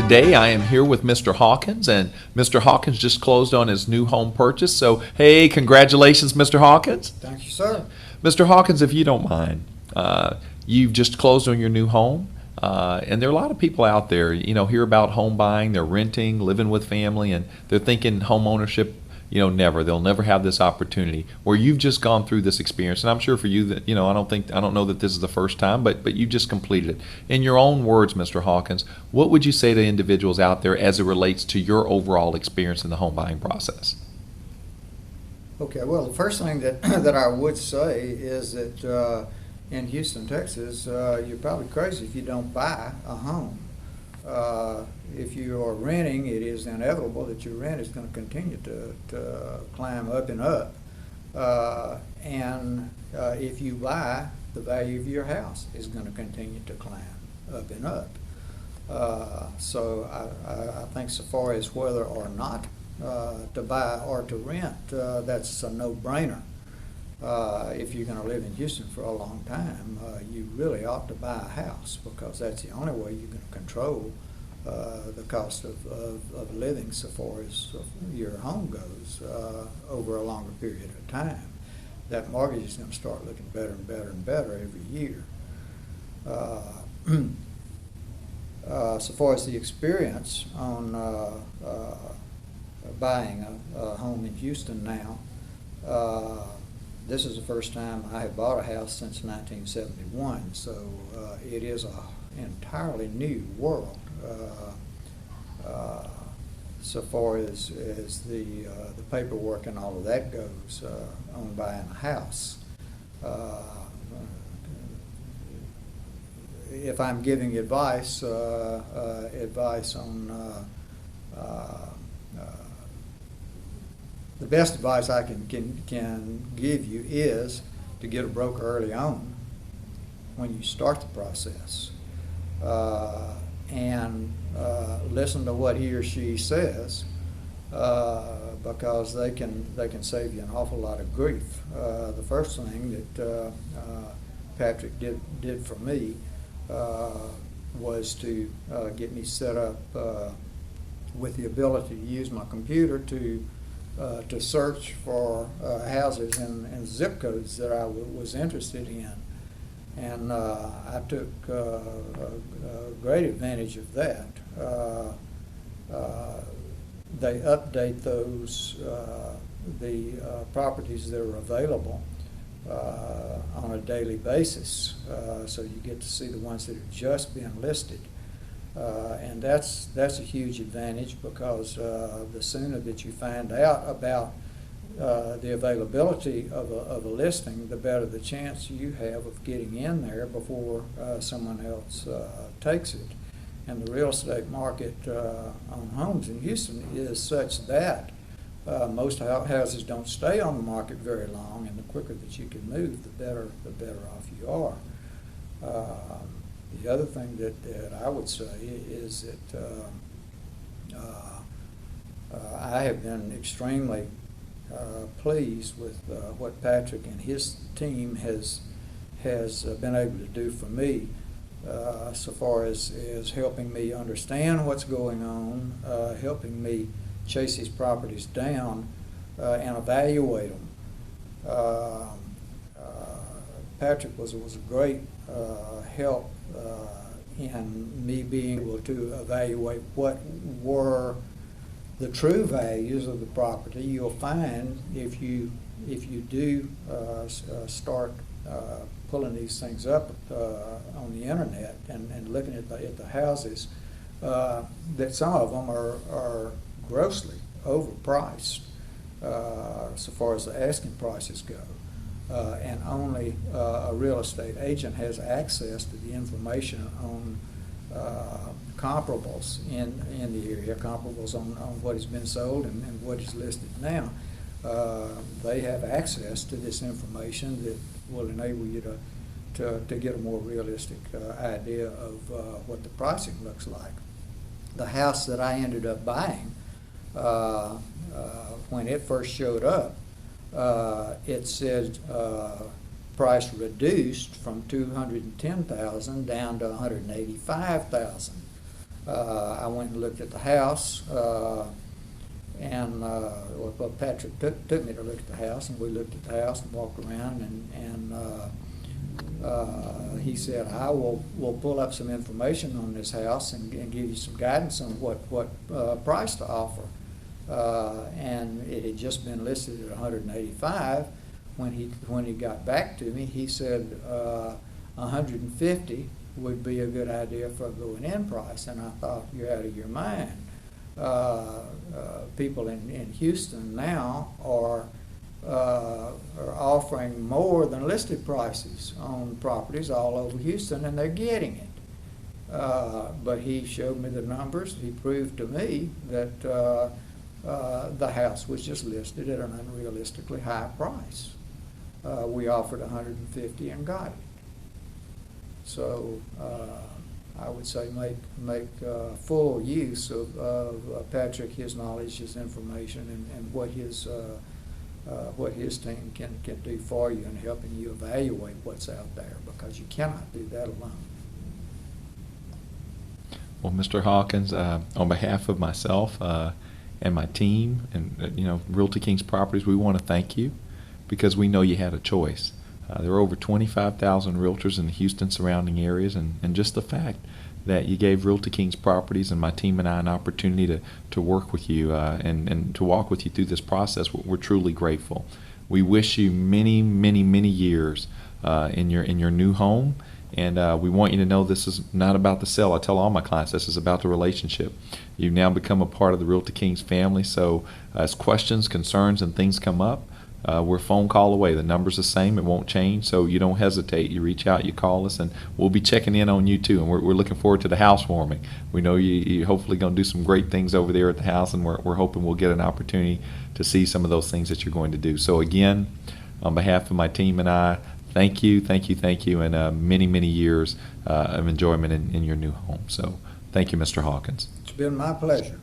Today I am here with Mr. Hawkins, and Mr. Hawkins just closed on his new home purchase. So, hey, congratulations, Mr. Hawkins. Thank you, sir. Mr. Hawkins, if you don't mind, you've just closed on your new home, and there are a lot of people out there, hear about home buying, they're renting, living with family, and they're thinking home ownership, they'll never have this opportunity. Where you've just gone through this experience, and I'm sure for you that, I don't know that this is the first time, but you just completed it. In your own words, Mr. Hawkins, what would you say to individuals out there as it relates to your overall experience in the home buying process? Okay, well, the first thing that, that I would say is that in Houston, Texas, you're probably crazy if you don't buy a home. If you are renting, it is inevitable that your rent is going to continue to climb up and up. And if you buy, the value of your house is going to continue to climb up and up. So I think so far as whether or not to buy or to rent, that's a no-brainer. If you're going to live in Houston for a long time, you really ought to buy a house, because that's the only way you're going to control the cost of living so far as your home goes over a longer period of time. That mortgage is going to start looking better and better and better every year. So far as the experience on buying a home in Houston now, this is the first time I have bought a house since 1971, so it is an entirely new world so far as the paperwork and all of that goes on buying a house. If I'm giving advice, on the best advice I can give you is to get a broker early on when you start the process, and listen to what he or she says, because they can save you an awful lot of grief. The first thing that Patrick did for me was to get me set up with the ability to use my computer to search for houses and zip codes that I was interested in. And I took great advantage of that. They update those, the properties that are available on a daily basis, so you get to see the ones that have just been listed. And that's a huge advantage, because the sooner that you find out about the availability of a listing, the better the chance you have of getting in there before someone else takes it. And the real estate market on homes in Houston is such that most houses don't stay on the market very long, and the quicker that you can move, the better off you are. The other thing that I would say is that I have been extremely pleased with what Patrick and his team has been able to do for me, so far as helping me understand what's going on, helping me chase these properties down and evaluate them. Patrick was a great help in me being able to evaluate what were the true values of the property. You'll find if you do start pulling these things up on the internet and looking at the houses, that some of them are grossly overpriced so far as the asking prices go. And only a real estate agent has access to the information on comparables in the area, comparables on what has been sold and what is listed now. They have access to this information that will enable you to get a more realistic idea of what the pricing looks like. The house that I ended up buying, when it first showed up, it said price reduced from $210,000 down to $185,000. I went and looked at the house, and well, Patrick took me to look at the house, and we looked at the house and walked around, and he said, I will pull up some information on this house and give you some guidance on what price to offer. And it had just been listed at 185. When he got back to me, he said 150 would be a good idea for a going-in price, and I thought, you're out of your mind. People in Houston now are offering more than listed prices on properties all over Houston, and they're getting it. But he showed me the numbers. He proved to me that the house was just listed at an unrealistically high price. We offered 150 and got it. So I would say make full use of Patrick, his knowledge, his information, and what his team can do for you in helping you evaluate what's out there, because you cannot do that alone. Well, Mr. Hawkins, on behalf of myself and my team and Realty Kings Properties, we want to thank you, because we know you had a choice. There are over 25,000 realtors in the Houston surrounding areas, and just the fact that you gave Realty Kings Properties and my team and I an opportunity to work with you and to walk with you through this process, we're truly grateful. We wish you many, many, many years in your new home, and we want you to know this is not about the sale. I tell all my clients this is about the relationship. You've now become a part of the Realty Kings family, so as questions, concerns, and things come up, we're a phone call away. The number's the same. It won't change, so you don't hesitate. You reach out, you call us, and we'll be checking in on you too. And we're looking forward to the housewarming. We know you're hopefully going to do some great things over there at the house, and we're hoping we'll get an opportunity to see some of those things that you're going to do. So again, on behalf of my team and I, thank you, and many, many years of enjoyment in your new home. So thank you, Mr. Hawkins. It's been my pleasure.